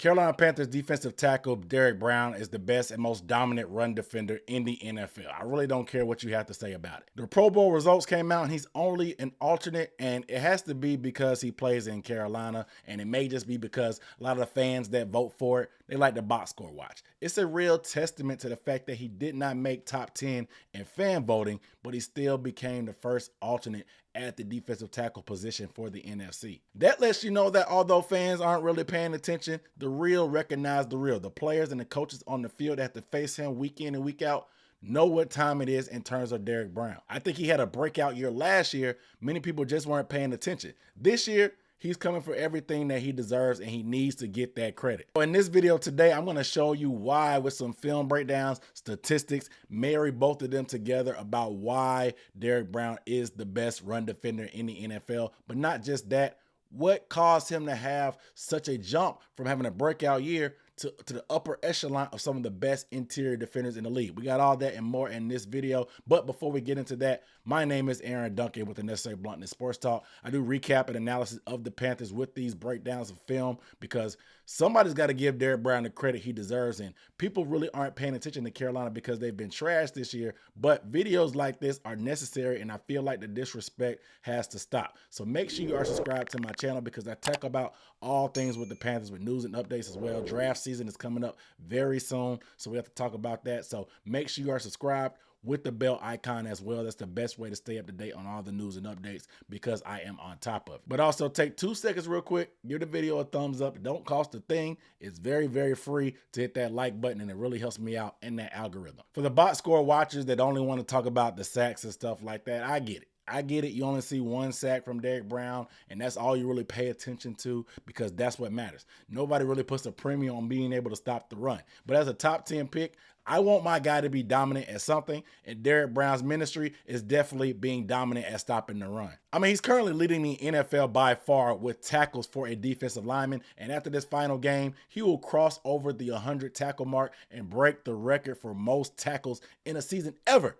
Carolina Panthers defensive tackle Derrick Brown is the best and most dominant run defender in the NFL. I really don't care what you have to say about it. The Pro Bowl results came out and he's only an alternate, and it has to be because he plays in Carolina, and it may just be because a lot of the fans that vote for it, they like the box score watch. It's a real testament to the fact that he did not make top 10 in fan voting, but he still became the first alternate at the defensive tackle position for the NFC. That lets you know that although fans aren't really paying attention, the real recognize the real. The players and the coaches on the field that have to face him week in and week out know what time it is in terms of Derrick Brown. I think he had a breakout year last year. Many people just weren't paying attention. This year, he's coming for everything that he deserves, and he needs to get that credit. So in this video today, I'm going to show you why, with some film breakdowns, statistics, marry both of them together about why Derrick Brown is the best run defender in the NFL. But not just that, what caused him to have such a jump from having a breakout year to the upper echelon of some of the best interior defenders in the league. We got all that and more in this video. But before we get into that, my name is Aaron Duncan with the Necessary Bluntness Sports Talk. I do recap and analysis of the Panthers with these breakdowns of film because somebody's got to give Derrick Brown the credit he deserves. And people really aren't paying attention to Carolina because they've been trashed this year. But videos like this are necessary, and I feel like the disrespect has to stop. So make sure you are subscribed to my channel because I talk about all things with the Panthers with news and updates as well. Draft season is coming up very soon, so we have to talk about that. So make sure you are subscribed with the bell icon as well. That's the best way to stay up to date on all the news and updates because I am on top of it. But also take 2 seconds real quick, give the video a thumbs up. It don't cost a thing. It's very, very free to hit that like button, and it really helps me out in that algorithm. For the box score watchers that only want to talk about the sacks and stuff like that, I get it. I get it. You only see 1 sack from Derrick Brown, and that's all you really pay attention to because that's what matters. Nobody really puts a premium on being able to stop the run. But as a top 10 pick, I want my guy to be dominant at something, and Derrick Brown's ministry is definitely being dominant at stopping the run. I mean, he's currently leading the NFL by far with tackles for a defensive lineman, and after this final game, he will cross over the 100 tackle mark and break the record for most tackles in a season ever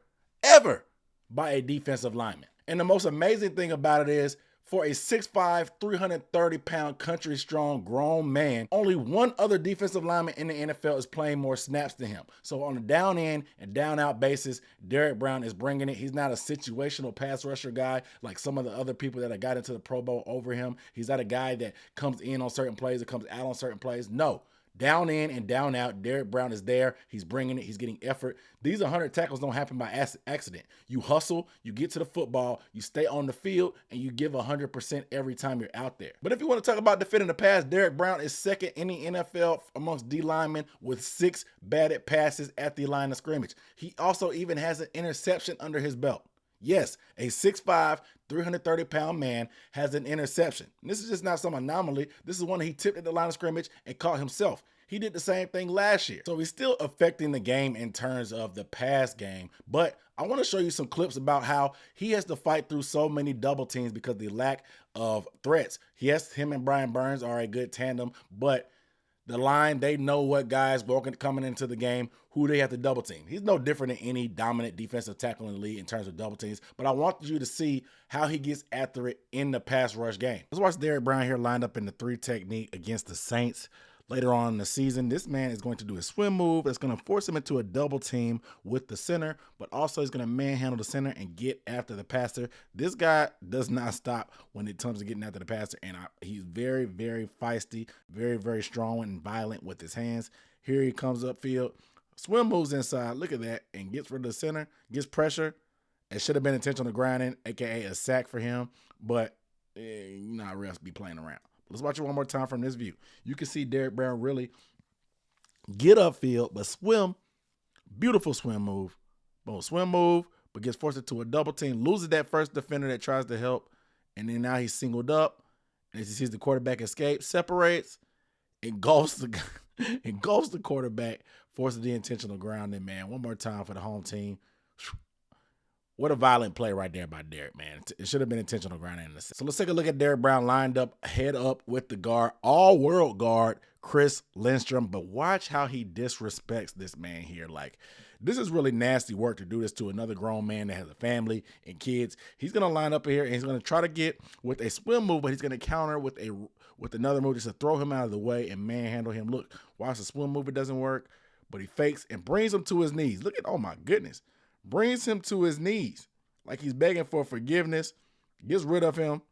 by a defensive lineman. And the most amazing thing about it is, for a 6'5", 330-pound country-strong grown man, only one other defensive lineman in the NFL is playing more snaps than him. So on a down in and down out basis, Derrick Brown is bringing it. He's not a situational pass rusher guy like some of the other people that have got into the Pro Bowl over him. He's not a guy that comes in on certain plays or comes out on certain plays. No. Down in and down out, Derrick Brown is there. He's bringing it. He's getting effort. These 100 tackles don't happen by accident. You hustle, you get to the football, you stay on the field, and you give 100% every time you're out there. But if you want to talk about defending the pass, Derrick Brown is second in the NFL amongst D linemen with 6 batted passes at the line of scrimmage. He also even has an interception under his belt. Yes, a 6'5", 330-pound man has an interception. And this is just not some anomaly. This is one that he tipped at the line of scrimmage and caught himself. He did the same thing last year. So he's still affecting the game in terms of the pass game. But I want to show you some clips about how he has to fight through so many double teams because of the lack of threats. Yes, him and Brian Burns are a good tandem, but the line, they know what guys coming into the game, who they have to double team. He's no different than any dominant defensive tackle in the league in terms of double teams, but I want you to see how he gets after it in the pass rush game. Let's watch Derrick Brown here lined up in the 3 technique against the Saints. Later on in the season, this man is going to do a swim move that's going to force him into a double team with the center, but also he's going to manhandle the center and get after the passer. This guy does not stop when it comes to getting after the passer, and he's very, very feisty, very, very strong and violent with his hands. Here he comes upfield, swim moves inside, look at that, and gets rid of the center, gets pressure. It should have been intentional grinding, aka a sack for him, but you know how refs be playing around. Let's watch it one more time from this view. You can see Derrick Brown really get upfield, but swim. Beautiful swim move. Boom, swim move, but gets forced into a double team. Loses that first defender that tries to help. And then now he's singled up. And as he sees the quarterback escape, separates, engulfs the quarterback, forces the intentional grounding, man. One more time for the home team. What a violent play right there by Derrick, man. It should have been intentional grounding in the set. So let's take a look at Derrick Brown lined up, head up with the guard, all-world guard, Chris Lindstrom. But watch how he disrespects this man here. Like, this is really nasty work to do this to another grown man that has a family and kids. He's going to line up here, and he's going to try to get with a swim move, but he's going to counter with another move just to throw him out of the way and manhandle him. Look, watch the swim move. It doesn't work, but he fakes and brings him to his knees. Look at, oh my goodness. Brings him to his knees like he's begging for forgiveness, gets rid of him,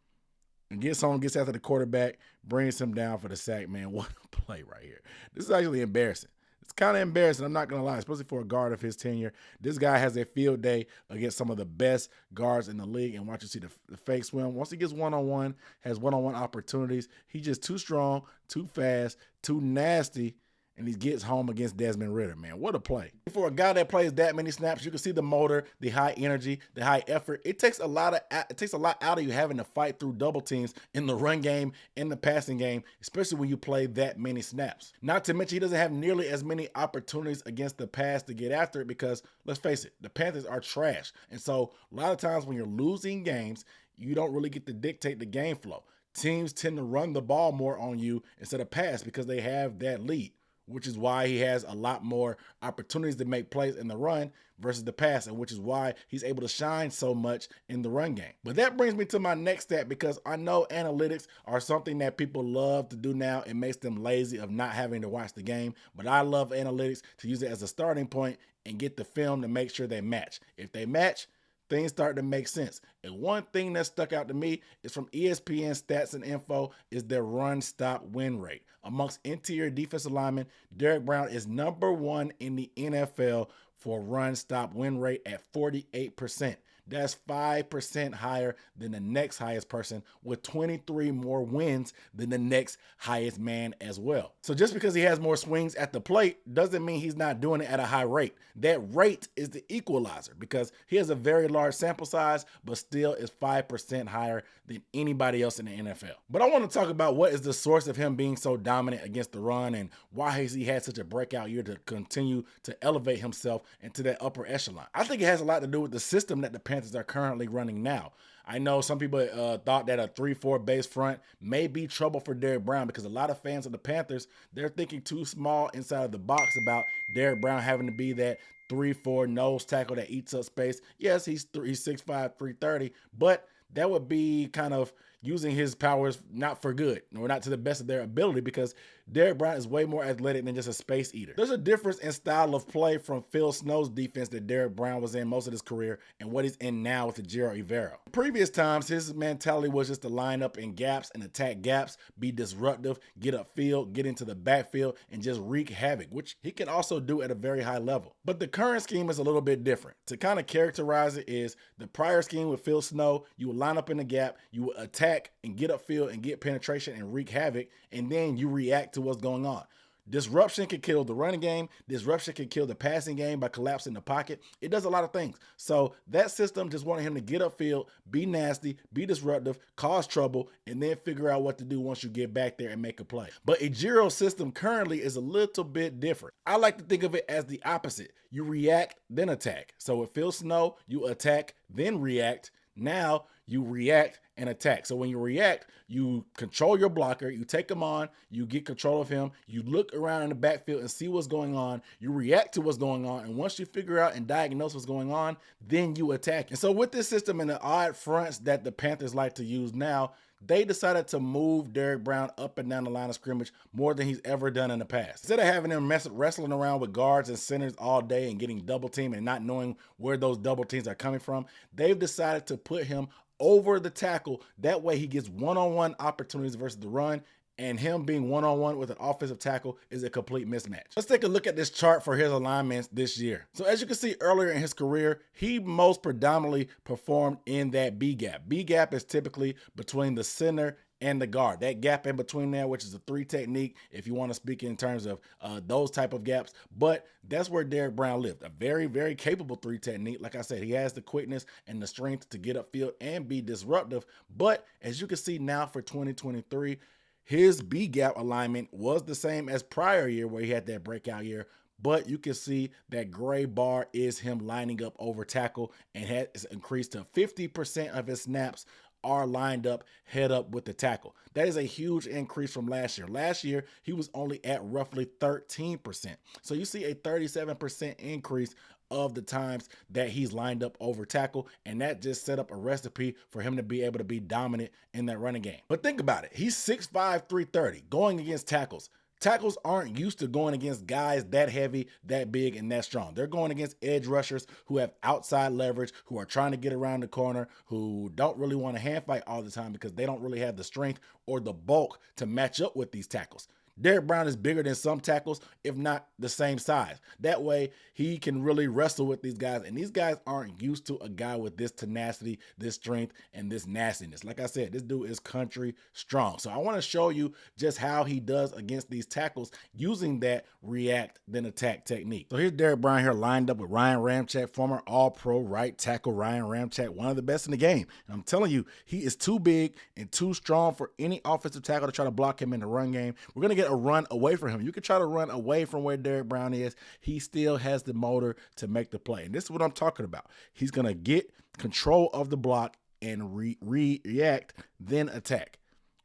and gets after the quarterback, brings him down for the sack. Man, what a play right here. This is actually embarrassing. It's kind of embarrassing, I'm not going to lie, especially for a guard of his tenure. This guy has a field day against some of the best guards in the league, and watch you see the fake swim. Once he gets one-on-one, has one-on-one opportunities, he's just too strong, too fast, too nasty, and he gets home against Desmond Ridder, man. What a play. For a guy that plays that many snaps, you can see the motor, the high energy, the high effort. It takes a lot out of you having to fight through double teams in the run game, in the passing game, especially when you play that many snaps. Not to mention, he doesn't have nearly as many opportunities against the pass to get after it because, let's face it, the Panthers are trash. And so a lot of times when you're losing games, you don't really get to dictate the game flow. Teams tend to run the ball more on you instead of pass because they have that lead, which is why he has a lot more opportunities to make plays in the run versus the pass, and which is why he's able to shine so much in the run game. But that brings me to my next stat, because I know analytics are something that people love to do now. It makes them lazy of not having to watch the game, but I love analytics to use it as a starting point and get the film to make sure they match. If they match, things start to make sense. And one thing that stuck out to me is from ESPN Stats and Info is their run stop win rate. Amongst interior defensive linemen, Derrick Brown is #1 in the NFL for run stop win rate at 48%. That's 5% higher than the next highest person, with 23 more wins than the next highest man as well. So just because he has more swings at the plate doesn't mean he's not doing it at a high rate. That rate is the equalizer because he has a very large sample size, but still is 5% higher than anybody else in the NFL. But I want to talk about what is the source of him being so dominant against the run, and why has he had such a breakout year to continue to elevate himself into that upper echelon. I think it has a lot to do with the system that the Panthers are currently running now. I know some people thought that a 3-4 base front may be trouble for Derrick Brown, because a lot of fans of the Panthers, they're thinking too small inside of the box about Derrick Brown having to be that 3-4 nose tackle that eats up space. Yes, he's 6'5", 330, but that would be kind of using his powers not for good, or not to the best of their ability, because Derrick Brown is way more athletic than just a space eater. There's a difference in style of play from Phil Snow's defense that Derrick Brown was in most of his career and what he's in now with the Giro Ivero. Previous times, his mentality was just to line up in gaps and attack gaps, be disruptive, get upfield, get into the backfield, and just wreak havoc, which he can also do at a very high level. But the current scheme is a little bit different. To kind of characterize it is the prior scheme with Phil Snow, you would line up in the gap, you would attack and get upfield and get penetration and wreak havoc, and then you react to what's going on. Disruption can kill the running game. Disruption can kill the passing game by collapsing the pocket. It does a lot of things. So that system just wanted him to get upfield, be nasty, be disruptive, cause trouble, and then figure out what to do once you get back there and make a play. But a Giro system currently is a little bit different. I like to think of it as the opposite. You react, then attack. So with Phil Snow, you attack, then react. Now you react and attack. So when you react, you control your blocker, you take him on, you get control of him, you look around in the backfield and see what's going on, you react to what's going on, and once you figure out and diagnose what's going on, then you attack. And so with this system and the odd fronts that the Panthers like to use now, they decided to move Derrick Brown up and down the line of scrimmage more than he's ever done in the past. Instead of having him wrestling around with guards and centers all day and getting double teamed and not knowing where those double teams are coming from, they've decided to put him over the tackle. That way he gets one-on-one opportunities versus the run, and him being one-on-one with an offensive tackle is a complete mismatch. Let's take a look at this chart for his alignments this year. So as you can see earlier in his career, he most predominantly performed in that B gap. B gap is typically between the center and the guard. That gap in between there, which is a 3 technique, if you want to speak in terms of those type of gaps. But that's where Derrick Brown lived. A very, very capable 3 technique. Like I said, he has the quickness and the strength to get upfield and be disruptive. But as you can see now for 2023, his B gap alignment was the same as prior year where he had that breakout year, but you can see that gray bar is him lining up over tackle, and has increased to 50% of his snaps are lined up head up with the tackle. That is a huge increase from last year. Last year, he was only at roughly 13%. So you see a 37% increase of the times that he's lined up over tackle, and that just set up a recipe for him to be able to be dominant in that running game. But think about it. He's 6'5", 330 going against tackles. Tackles aren't used to going against guys that heavy, that big, and that strong. They're going against edge rushers who have outside leverage, who are trying to get around the corner, who don't really want to hand fight all the time because they don't really have the strength or the bulk to match up with these tackles. Derrick Brown is bigger than some tackles, if not the same size. That way, he can really wrestle with these guys, and these guys aren't used to a guy with this tenacity, this strength, and this nastiness. Like I said, this dude is country strong. So I want to show you just how he does against these tackles using that react then attack technique. So here's Derrick Brown here lined up with Ryan Ramczyk, former All-Pro right tackle Ryan Ramczyk, one of the best in the game. And I'm telling you, he is too big and too strong for any offensive tackle to try to block him in the run game. We're going to get a run away from him. You can try to run away from where Derrick Brown is. He still has the motor to make the play. And this is what I'm talking about. He's going to get control of the block and react, then attack.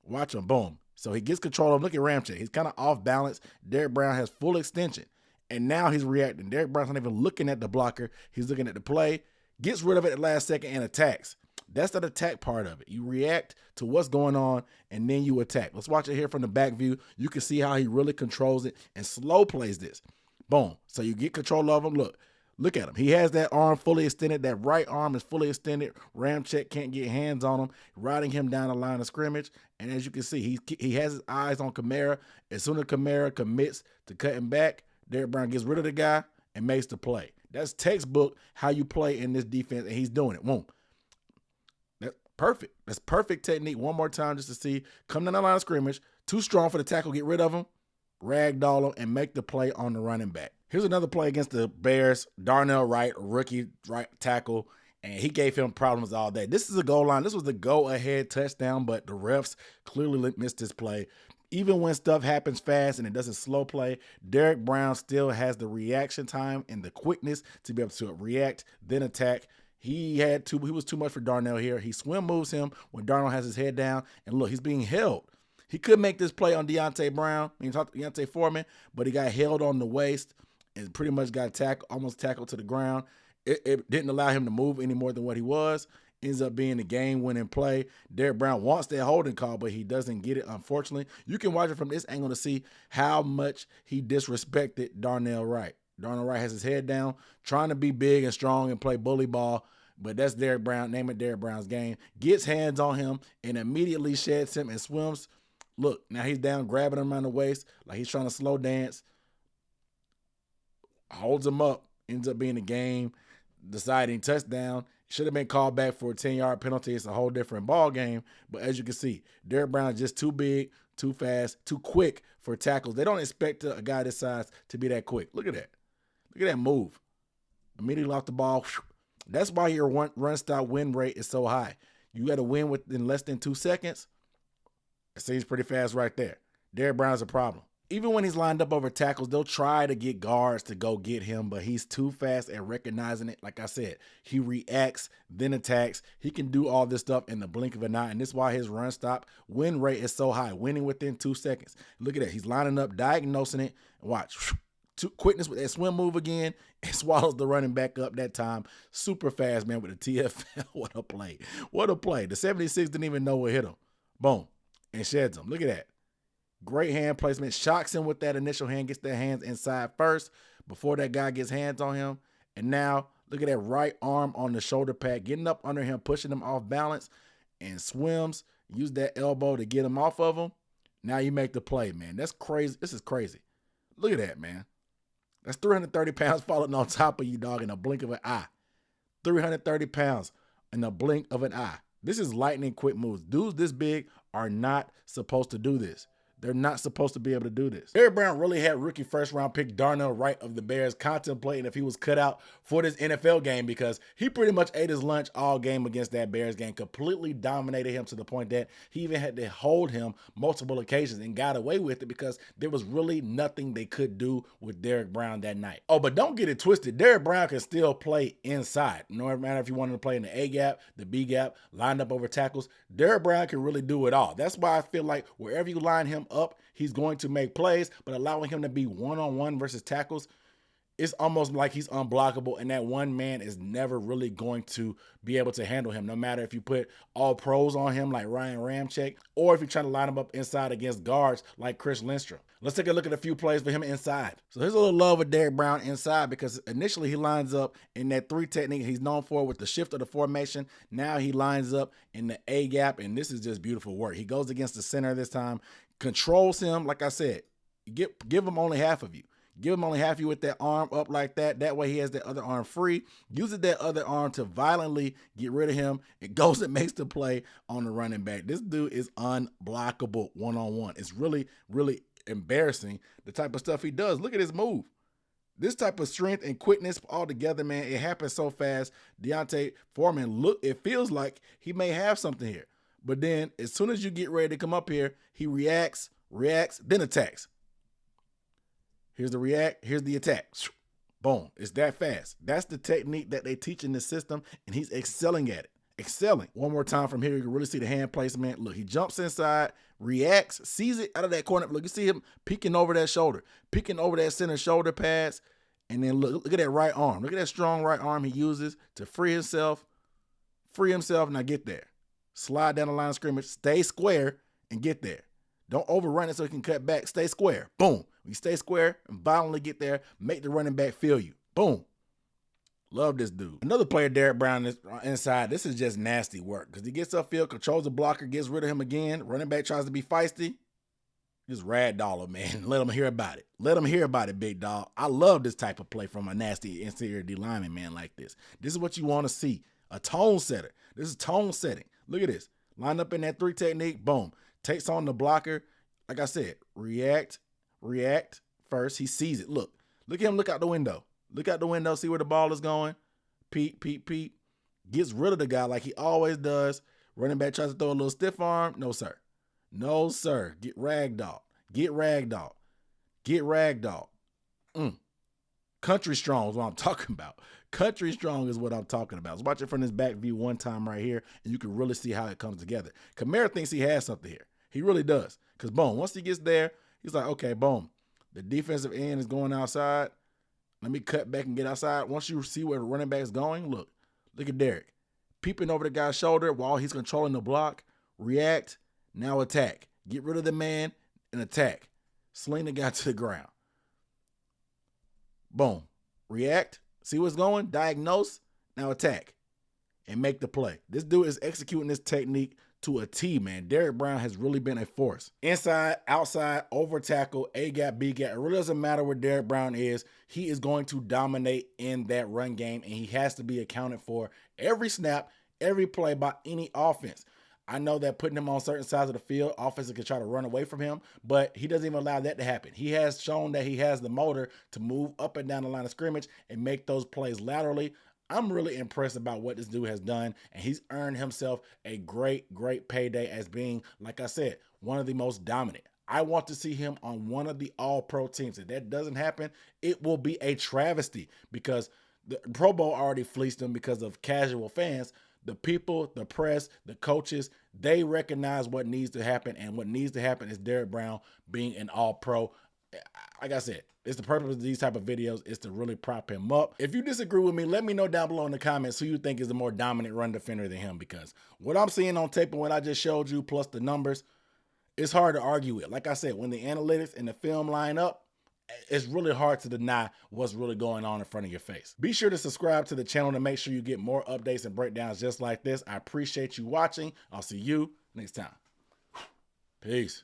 Watch him. Boom. So he gets control of him. Look at Ramczyk. He's kind of off balance. Derrick Brown has full extension. And now he's reacting. Derrick Brown's not even looking at the blocker. He's looking at the play, gets rid of it at the last second, and attacks. That's the attack part of it. You react to what's going on, and then you attack. Let's watch it here from the back view. You can see how he really controls it and slow plays this. Boom. So you get control of him. Look at him. He has that arm fully extended. That right arm is fully extended. Ramczyk can't get hands on him, riding him down the line of scrimmage. And as you can see, he has his eyes on Kamara. As soon as Kamara commits to cutting back, Derrick Brown gets rid of the guy and makes the play. That's textbook how you play in this defense, and he's doing it. Boom. That's perfect. That's perfect technique. One more time just to see. Come down the line of scrimmage. Too strong for the tackle. Get rid of him. Ragdoll him and make the play on the running back. Here's another play against the Bears. Darnell Wright, rookie right tackle, and he gave him problems all day. This is a goal line. This was the go-ahead touchdown, but the refs clearly missed this play. Even when stuff happens fast and it doesn't slow play, Derrick Brown still has the reaction time and the quickness to be able to react, then attack. He was too much for Darnell here. He swim moves him when Darnell has his head down, and look, he's being held. He could make this play on Deontay Foreman, but he got held on the waist and pretty much got almost tackled to the ground. It didn't allow him to move any more than what he was. Ends up being a game-winning play. Derrick Brown wants that holding call, but he doesn't get it, unfortunately. You can watch it from this angle to see how much he disrespected Darnell Wright. Darnell Wright has his head down, trying to be big and strong and play bully ball, but that's Derrick Brown. Name it Derrick Brown's game. Gets hands on him and immediately sheds him and swims. Look, now he's down, grabbing him around the waist like he's trying to slow dance. Holds him up, ends up being a game-deciding touchdown. Should have been called back for a 10-yard penalty. It's a whole different ball game. But as you can see, Derrick Brown is just too big, too fast, too quick for tackles. They don't expect a guy this size to be that quick. Look at that. Look at that move. Immediately off the ball. That's why your run stop win rate is so high. You got to win within less than 2 seconds. It seems pretty fast right there. Derrick Brown's a problem. Even when he's lined up over tackles, they'll try to get guards to go get him, but he's too fast at recognizing it. Like I said, he reacts, then attacks. He can do all this stuff in the blink of an eye, and this is why his run stop win rate is so high, winning within 2 seconds. Look at that. He's lining up, diagnosing it, and watch. Quickness with that swim move again, and swallows the running back up that time. Super fast, man, with the TFL. What a play. What a play. The 76 didn't even know what hit him. Boom. And sheds him. Look at that. Great hand placement. Shocks him with that initial hand. Gets their hands inside first before that guy gets hands on him. And now, look at that right arm on the shoulder pad. Getting up under him, pushing him off balance. And swims. Use that elbow to get him off of him. Now you make the play, man. That's crazy. This is crazy. Look at that, man. That's 330 pounds falling on top of you, dog, in a blink of an eye. 330 pounds in a blink of an eye. This is lightning quick moves. Dudes this big are not supposed to do this. They're not supposed to be able to do this. Derrick Brown really had rookie first-round pick Darnell Wright of the Bears contemplating if he was cut out for this NFL game, because he pretty much ate his lunch all game against that Bears game, completely dominated him to the point that he even had to hold him multiple occasions and got away with it because there was really nothing they could do with Derrick Brown that night. Oh, but don't get it twisted. Derrick Brown can still play inside. No matter if you wanted to play in the A gap, the B gap, lined up over tackles, Derrick Brown can really do it all. That's why I feel like wherever you line him up, he's going to make plays, but allowing him to be one-on-one versus tackles, it's almost like he's unblockable, and that one man is never really going to be able to handle him, no matter if you put all pros on him like Ryan Ramczyk, or if you're trying to line him up inside against guards like Chris Lindstrom. Let's take a look at a few plays for him inside. So here's a little love with Derrick Brown inside, because initially he lines up in that 3 technique he's known for with the shift of the formation. Now he lines up in the A gap, and this is just beautiful work. He goes against the center this time, controls him. Like I said, give him only half of you. Give him only half of you with that arm up like that. That way he has that other arm free. Uses that other arm to violently get rid of him. It goes and makes the play on the running back. This dude is unblockable one-on-one. It's really, really embarrassing the type of stuff he does. Look at his move. This type of strength and quickness all together, man, it happens so fast. Deontay Foreman, it feels like he may have something here. But then as soon as you get ready to come up here, he reacts, then attacks. Here's the react, here's the attack. Boom, it's that fast. That's the technique that they teach in the system, and he's excelling at it. Excelling. One more time from here, you can really see the hand placement. Look, he jumps inside, reacts, sees it out of that corner. Look, you see him peeking over that shoulder, peeking over that center shoulder pads, and then look at that right arm. Look at that strong right arm he uses to free himself. Now get there. Slide down the line of scrimmage, stay square, and get there. Don't overrun it so he can cut back. Stay square. Boom. You stay square and violently get there, make the running back feel you. Boom. Love this dude. Another player, Derrick Brown, is inside. This is just nasty work because he gets upfield, controls the blocker, gets rid of him again. Running back tries to be feisty. Just ragdoll him, man. Let him hear about it. Let him hear about it, big dog. I love this type of play from a nasty interior D lineman, man, like this. This is what you want to see. A tone setter. This is tone setting. Look at this. Line up in that 3 technique. Boom. Takes on the blocker. Like I said, react first. He sees it. Look at him. Look out the window. Look out the window. See where the ball is going. Peep. Gets rid of the guy like he always does. Running back tries to throw a little stiff arm. No, sir. No, sir. Get ragdoll. Country strong is what I'm talking about. Country strong is what I'm talking about. Let's watch it from this back view one time right here, and you can really see how it comes together. Kamara thinks he has something here. He really does. Because, boom, once he gets there, he's like, okay, boom. The defensive end is going outside. Let me cut back and get outside. Once you see where the running back is going, look at Derrick. Peeping over the guy's shoulder while he's controlling the block. React, now attack. Get rid of the man and attack. Sling the guy to the ground. Boom. React, see what's going, diagnose, now attack, and make the play. This dude is executing this technique to a T, man. Derrick Brown has really been a force. Inside, outside, over tackle, A gap, B gap. It really doesn't matter where Derrick Brown is. He is going to dominate in that run game, and he has to be accounted for every snap, every play by any offense. I know that putting him on certain sides of the field, offenses can try to run away from him, but he doesn't even allow that to happen. He has shown that he has the motor to move up and down the line of scrimmage and make those plays laterally. I'm really impressed about what this dude has done, and he's earned himself a great payday as being, like I said, one of the most dominant. I want to see him on one of the all-pro teams. If that doesn't happen, it will be a travesty because the Pro Bowl already fleeced him because of casual fans. The people, the press, the coaches, they recognize what needs to happen, and what needs to happen is Derrick Brown being an all-pro. Like I said, it's the purpose of these type of videos is to really prop him up. If you disagree with me, let me know down below in the comments who you think is the more dominant run defender than him, because what I'm seeing on tape and what I just showed you plus the numbers, it's hard to argue with. Like I said, when the analytics and the film line up, it's really hard to deny what's really going on in front of your face. Be sure to subscribe to the channel to make sure you get more updates and breakdowns just like this. I appreciate you watching. I'll see you next time. Peace.